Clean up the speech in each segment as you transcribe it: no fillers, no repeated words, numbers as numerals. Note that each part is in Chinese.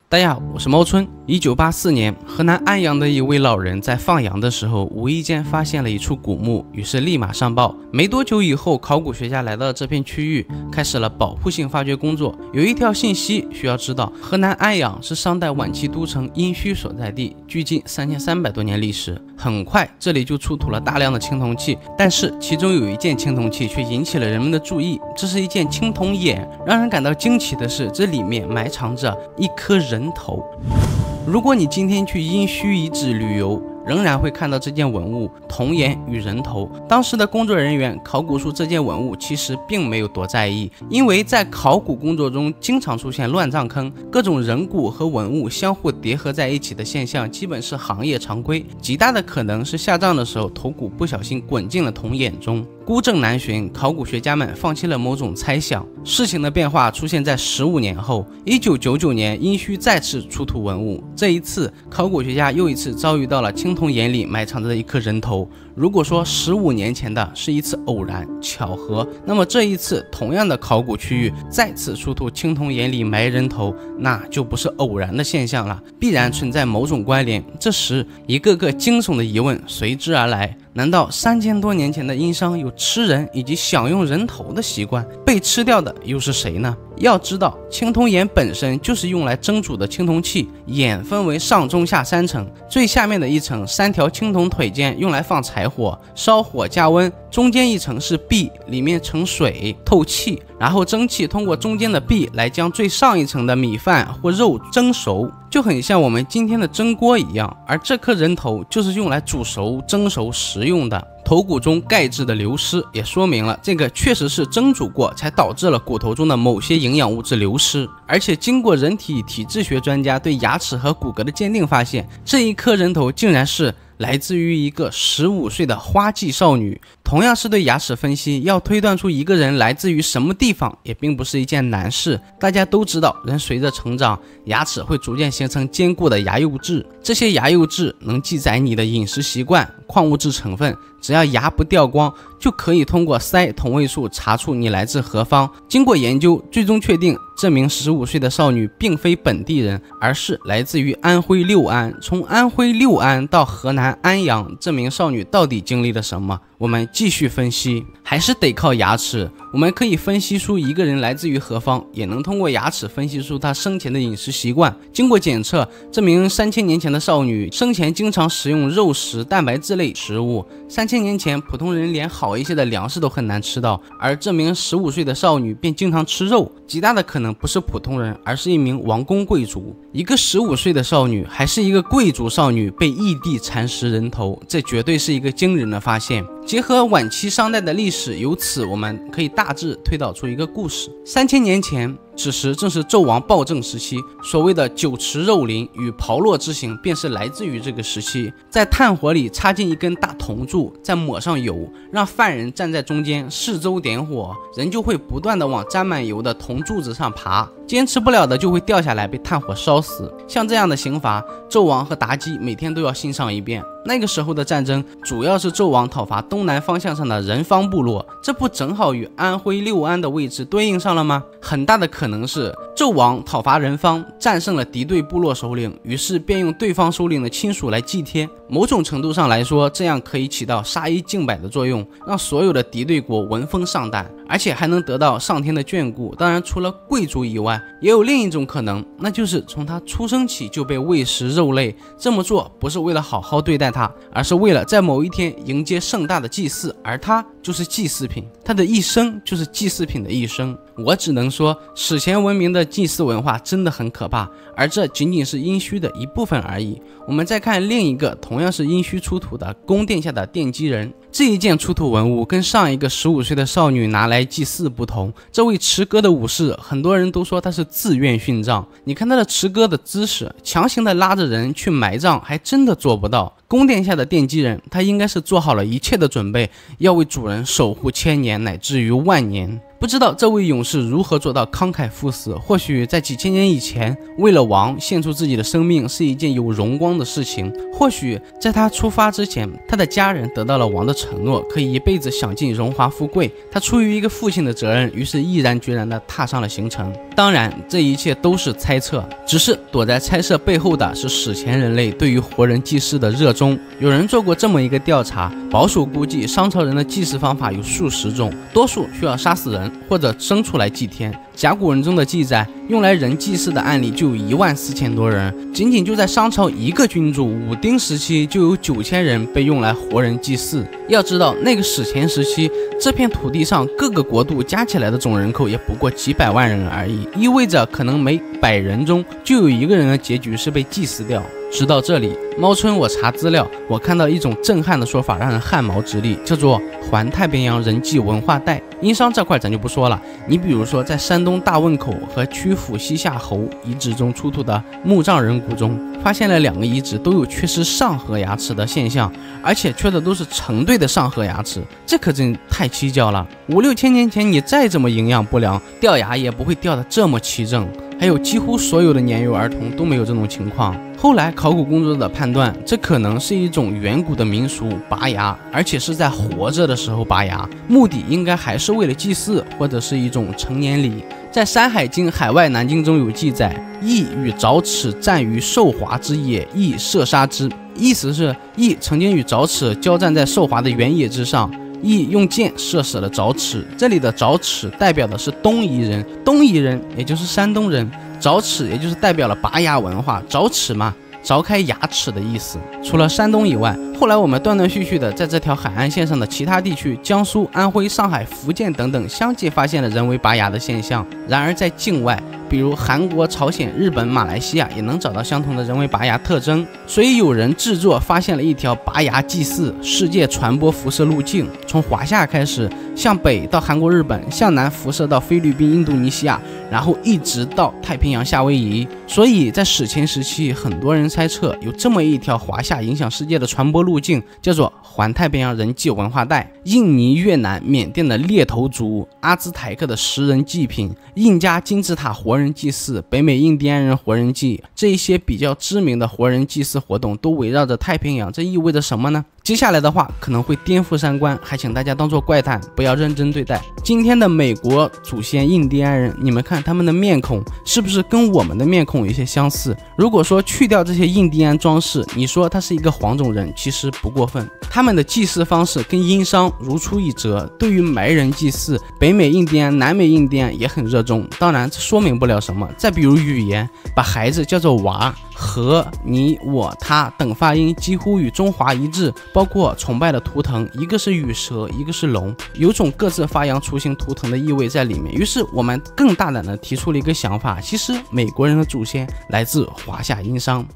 大家好，我是猫村。1984年，河南安阳的一位老人在放羊的时候，无意间发现了一处古墓，于是立马上报。没多久以后，考古学家来到这片区域，开始了保护性发掘工作。有一条信息需要知道：河南安阳是商代晚期都城殷墟所在地，距今3300多年历史。很快，这里就出土了大量的青铜器，但是其中有一件青铜器却引起了人们的注意，这是一件青铜眼。让人感到惊奇的是，这里面埋藏着一颗人头。如果你今天去殷墟遗址旅游，仍然会看到这件文物铜眼与人头。当时的工作人员考古出这件文物其实并没有多在意，因为在考古工作中经常出现乱葬坑，各种人骨和文物相互叠合在一起的现象基本是行业常规，极大的可能是下葬的时候头骨不小心滚进了铜眼中。孤证难寻，考古学家们放弃了某种猜想。事情的变化出现在15年后，1999年殷墟再次出土文物，这一次考古学家又一次遭遇到了青铜眼里埋藏着的一颗人头。如果说15年前的是一次偶然巧合，那么这一次同样的考古区域再次出土青铜眼里埋人头，那就不是偶然的现象了，必然存在某种关联。这时一个个惊悚的疑问随之而来，难道3000多年前的殷商有吃人以及享用人头的习惯？被吃掉的又是谁呢？要知道，青铜眼本身就是用来蒸煮的青铜器，眼分为上中下3层，最下面的一层3条青铜腿间用来放柴火，烧火加温，中间一层是壁，里面盛水透气，然后蒸汽通过中间的壁来将最上一层的米饭或肉蒸熟，就很像我们今天的蒸锅一样。而这颗人头就是用来煮熟、蒸熟食用的。头骨中钙质的流失也说明了这个确实是蒸煮过才导致了骨头中的某些营养物质流失。而且经过人体体质学专家对牙齿和骨骼的鉴定发现，这一颗人头竟然是来自于一个15岁的花季少女。同样是对牙齿分析，要推断出一个人来自于什么地方也并不是一件难事。大家都知道，人随着成长，牙齿会逐渐形成坚固的牙釉质，这些牙釉质能记载你的饮食习惯、矿物质成分，只要牙不掉光，就可以通过筛同位素查出你来自何方。经过研究，最终确定这名15岁的少女并非本地人，而是来自于安徽六安。从安徽六安到河南安阳，这名少女到底经历了什么？我们继续分析，还是得靠牙齿。我们可以分析出一个人来自于何方，也能通过牙齿分析出他生前的饮食习惯。经过检测，这名3000年前的少女生前经常食用肉食、蛋白质类食物。3000年前，普通人连好一些的粮食都很难吃到，而这名15岁的少女便经常吃肉，极大的可能不是普通人，而是一名王公贵族。一个15岁的少女，还是一个贵族少女，被异地蚕食人头，这绝对是一个惊人的发现。结合晚期商代的历史，由此我们可以大致推导出一个故事。3000年前，此时正是纣王暴政时期，所谓的酒池肉林与炮烙之刑便是来自于这个时期。在炭火里插进一根大铜柱，再抹上油，让犯人站在中间，四周点火，人就会不断的往沾满油的铜柱子上爬，坚持不了的就会掉下来被炭火烧死。像这样的刑罚，纣王和妲己每天都要欣赏一遍。那个时候的战争主要是纣王讨伐东南方向上的人方部落，这不正好与安徽六安的位置对应上了吗？很大的可能是纣王讨伐人方，战胜了敌对部落首领，于是便用对方首领的亲属来祭天。某种程度上来说，这样可以起到杀一儆百的作用，让所有的敌对国闻风丧胆，而且还能得到上天的眷顾。当然，除了贵族以外，也有另一种可能，那就是从他出生起就被喂食肉类。这么做不是为了好好对待他，而是为了在某一天迎接盛大的祭祀，而他就是祭祀品，他的一生就是祭祀品的一生。我只能说，史前文明的祭祀文化真的很可怕，而这仅仅是殷墟的一部分而已。我们再看另一个同样是殷墟出土的宫殿下的奠基人，这一件出土文物跟上一个15岁的少女拿来祭祀不同，这位持戈的武士，很多人都说他是自愿殉葬。你看他的持戈的姿势，强行的拉着人去埋葬，还真的做不到。宫殿下的奠基人，他应该是做好了一切的准备，要为主人守护1000年乃至于万年。不知道这位勇士如何做到慷慨赴死，或许在几千年以前，为了王献出自己的生命是一件有荣光的事情，或许在他出发之前，他的家人得到了王的承诺，可以一辈子享尽荣华富贵，他出于一个父亲的责任，于是毅然决然地踏上了行程。当然这一切都是猜测，只是躲在猜测背后的是史前人类对于活人祭祀的热衷。有人做过这么一个调查，保守估计商朝人的祭祀方法有数十种，多数需要杀死人或者生出来祭天。甲骨文中的记载，用来人祭祀的案例就有14000多人，仅仅就在商朝一个君主武丁时期就有9000人被用来活人祭祀。要知道那个史前时期，这片土地上各个国度加起来的总人口也不过几百万人而已，意味着可能每100人中就有1个人的结局是被祭祀掉。直到这里，猫村我查资料，我看到一种震撼的说法，让人汗毛直立，叫做环太平洋人祭文化带。殷商这块咱就不说了，你比如说在山东大汶口和曲阜西夏侯遗址中出土的墓葬人骨中，发现了2个遗址都有缺失上颌牙齿的现象，而且缺的都是成对的上颌牙齿，这可真太蹊跷了。5、6千年前你再怎么营养不良，掉牙也不会掉得这么齐整。还有几乎所有的年幼儿童都没有这种情况。后来考古工作者判断，这可能是一种远古的民俗拔牙，而且是在活着的时候拔牙，目的应该还是为了祭祀或者是一种成年礼。在《山海经·海外南经》中有记载，羿与凿齿战于寿华之野，羿射杀之。意思是羿曾经与凿齿交战在寿华的原野之上，羿用箭射死了凿齿。这里的凿齿代表的是东夷人，东夷人也就是山东人，凿齿也就是代表了拔牙文化，凿齿嘛，凿开牙齿的意思。除了山东以外，后来我们断断续续的在这条海岸线上的其他地区，江苏、安徽、上海、福建等等，相继发现了人为拔牙的现象。然而在境外，比如韩国、朝鲜、日本、马来西亚也能找到相同的人为拔牙特征，所以有人制作发现了一条拔牙祭祀世界传播辐射路径，从华夏开始，向北到韩国、日本，向南辐射到菲律宾、印度尼西亚，然后一直到太平洋夏威夷。所以在史前时期，很多人猜测有这么一条华夏影响世界的传播路径，叫做环太平洋人祭文化带。印尼、越南、缅甸的猎头族，阿兹台克的食人祭品，印加金字塔活人祭祀，北美印第安人活人祭，这一些比较知名的活人祭祀活动都围绕着太平洋，这意味着什么呢？接下来的话可能会颠覆三观，还请大家当做怪谈，不要认真对待。今天的美国祖先印第安人，你们看他们的面孔是不是跟我们的面孔有些相似？如果说去掉这些印第安装饰，你说他是一个黄种人，其实不过分。他们的祭祀方式跟殷商如出一辙，对于埋人祭祀，北美印第安、南美印第安也很热衷。当然这说明不了什么。再比如语言，把孩子叫做娃，和、你、我、他等发音几乎与中华一致，包括崇拜的图腾，一个是羽蛇，一个是龙，有种各自发扬雏形图腾的意味在里面。于是我们更大胆地提出了一个想法，其实美国人的祖先来自华夏殷商。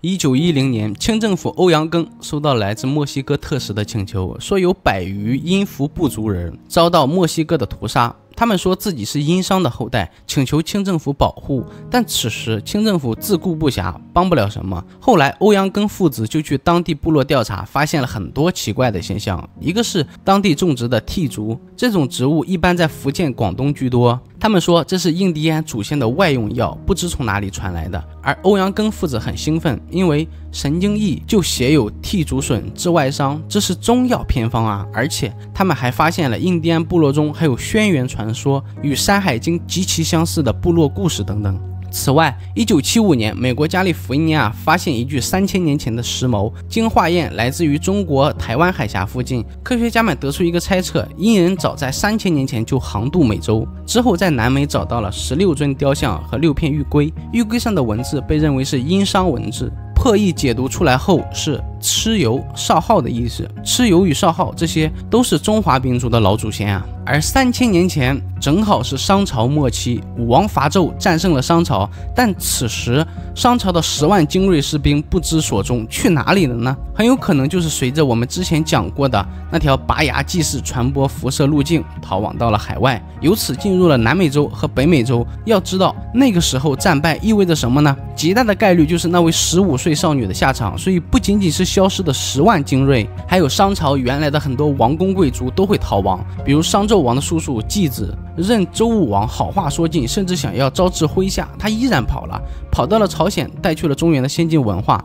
1910年，清政府欧阳庚收到来自墨西哥特使的请求，说有100余殷服部族人遭到墨西哥的屠杀，他们说自己是殷商的后代，请求清政府保护，但此时清政府自顾不暇，帮不了什么。后来欧阳庚父子就去当地部落调查，发现了很多奇怪的现象。一个是当地种植的剔竹，这种植物一般在福建、广东居多，他们说这是印第安祖先的外用药，不知从哪里传来的。而欧阳庚父子很兴奋，因为神经义就写有剔竹笋治外伤，这是中药偏方啊！而且他们还发现了印第安部落中还有轩辕传说，与《山海经》极其相似的部落故事等等。此外，1975年，美国加利福尼亚发现一具3000年前的石矛，经化验来自于中国台湾海峡附近。科学家们得出一个猜测，殷人早在3000年前就航渡美洲，之后在南美找到了16尊雕像和6片玉龟，玉龟上的文字被认为是殷商文字。破译解读出来后是蚩尤、少昊的意思，蚩尤与少昊这些都是中华民族的老祖先啊。而3000年前正好是商朝末期，武王伐纣战胜了商朝，但此时商朝的10万精锐士兵不知所踪，去哪里了呢？很有可能就是随着我们之前讲过的那条拔牙祭祀传播辐射路径逃往到了海外，由此进入了南美洲和北美洲。要知道那个时候战败意味着什么呢？极大的概率就是那位15岁少女的下场，所以不仅仅是消失的10万精锐，还有商朝原来的很多王公贵族都会逃亡，比如商纣王的叔叔季子，任周武王好话说尽，甚至想要招致麾下，他依然跑了，跑到了朝鲜，带去了中原的先进文化。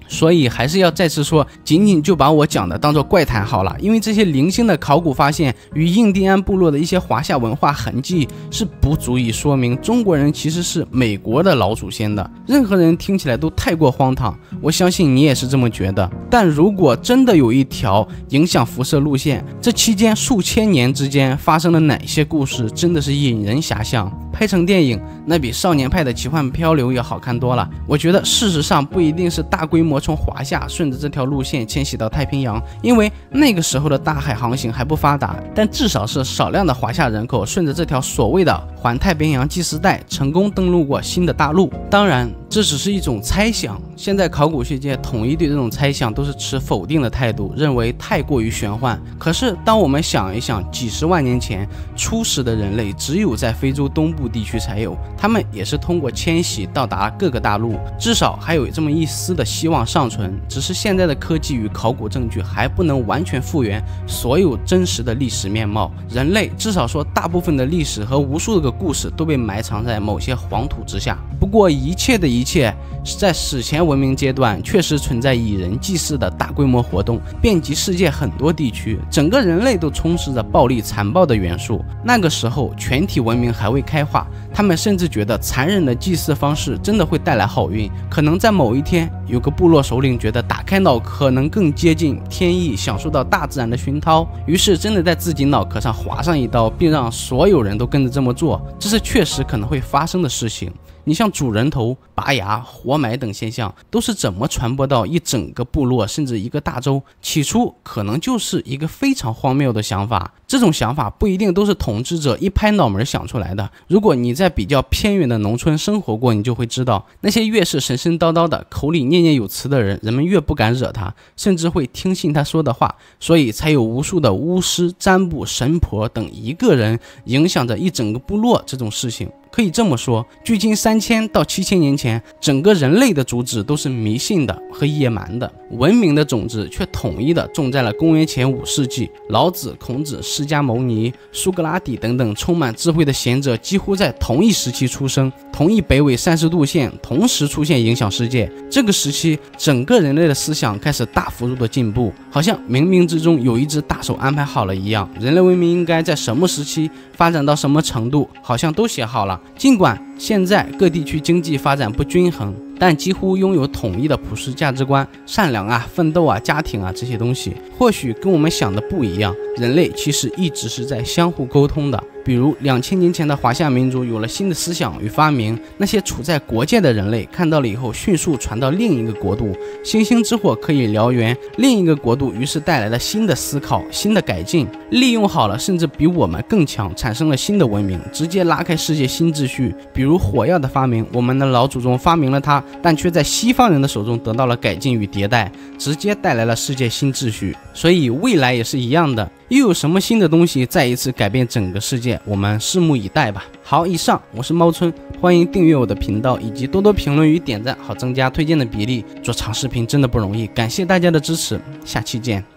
所以还是要再次说，仅仅就把我讲的当做怪谈好了，因为这些零星的考古发现与印第安部落的一些华夏文化痕迹是不足以说明中国人其实是美国的老祖先的。任何人听起来都太过荒唐，我相信你也是这么觉得。但如果真的有一条影响辐射路线，这期间数千年之间发生了哪些故事，真的是引人遐想。拍成电影，那比少年派的奇幻漂流要好看多了。我觉得事实上不一定是大规模从华夏顺着这条路线迁徙到太平洋，因为那个时候的大海航行还不发达，但至少是少量的华夏人口顺着这条所谓的环太平洋计时带成功登陆过新的大陆。当然这只是一种猜想，现在考古学界统一对这种猜想都是持否定的态度，认为太过于玄幻。可是当我们想一想，几十万年前初始的人类只有在非洲东部地区才有，他们也是通过迁徙到达各个大陆，至少还有这么一丝的希望尚存。只是现在的科技与考古证据还不能完全复原所有真实的历史面貌，人类至少说大部分的历史和无数个故事都被埋藏在某些黄土之下。不过一切的一切，在史前文明阶段确实存在以人祭祀的大规模活动，遍及世界很多地区，整个人类都充斥着暴力残暴的元素。那个时候全体文明还未开化，他们甚至觉得残忍的祭祀方式真的会带来好运。可能在某一天，有个部落首领觉得打开脑壳能更接近天意，享受到大自然的熏陶，于是真的在自己脑壳上划上一刀，并让所有人都跟着这么做。这是确实可能会发生的事情。你像主人头、拔牙、活埋等现象，都是怎么传播到一整个部落甚至一个大洲？起初可能就是一个非常荒谬的想法，这种想法不一定都是统治者一拍脑门想出来的。如果你在比较偏远的农村生活过，你就会知道，那些越是神神叨叨的、口里念念有词的人，人们越不敢惹他，甚至会听信他说的话，所以才有无数的巫师、占卜、神婆等一个人影响着一整个部落这种事情。可以这么说，距今3000到7000年前，整个人类的主旨都是迷信的和野蛮的，文明的种子却统一的种在了公元前5世纪。老子、孔子、释迦牟尼、苏格拉底等等充满智慧的贤者几乎在同一时期出生，同一北纬30度线同时出现，影响世界。这个时期，整个人类的思想开始大幅度的进步，好像冥冥之中有一只大手安排好了一样，人类文明应该在什么时期发展到什么程度，好像都写好了。尽管现在各地区经济发展不均衡，但几乎拥有统一的普世价值观，善良啊、奋斗啊、家庭啊这些东西，或许跟我们想的不一样。人类其实一直是在相互沟通的。比如2000年前的华夏民族有了新的思想与发明，那些处在国界的人类看到了以后，迅速传到另一个国度，星星之火可以燎原，另一个国度于是带来了新的思考、新的改进，利用好了，甚至比我们更强，产生了新的文明，直接拉开世界新秩序。比如火药的发明，我们的老祖宗发明了它，但却在西方人的手中得到了改进与迭代，直接带来了世界新秩序。所以未来也是一样的，又有什么新的东西再一次改变整个世界，我们拭目以待吧。好，以上我是猫村，欢迎订阅我的频道，以及多多评论与点赞，好增加推荐的比例。做长视频真的不容易，感谢大家的支持，下期见。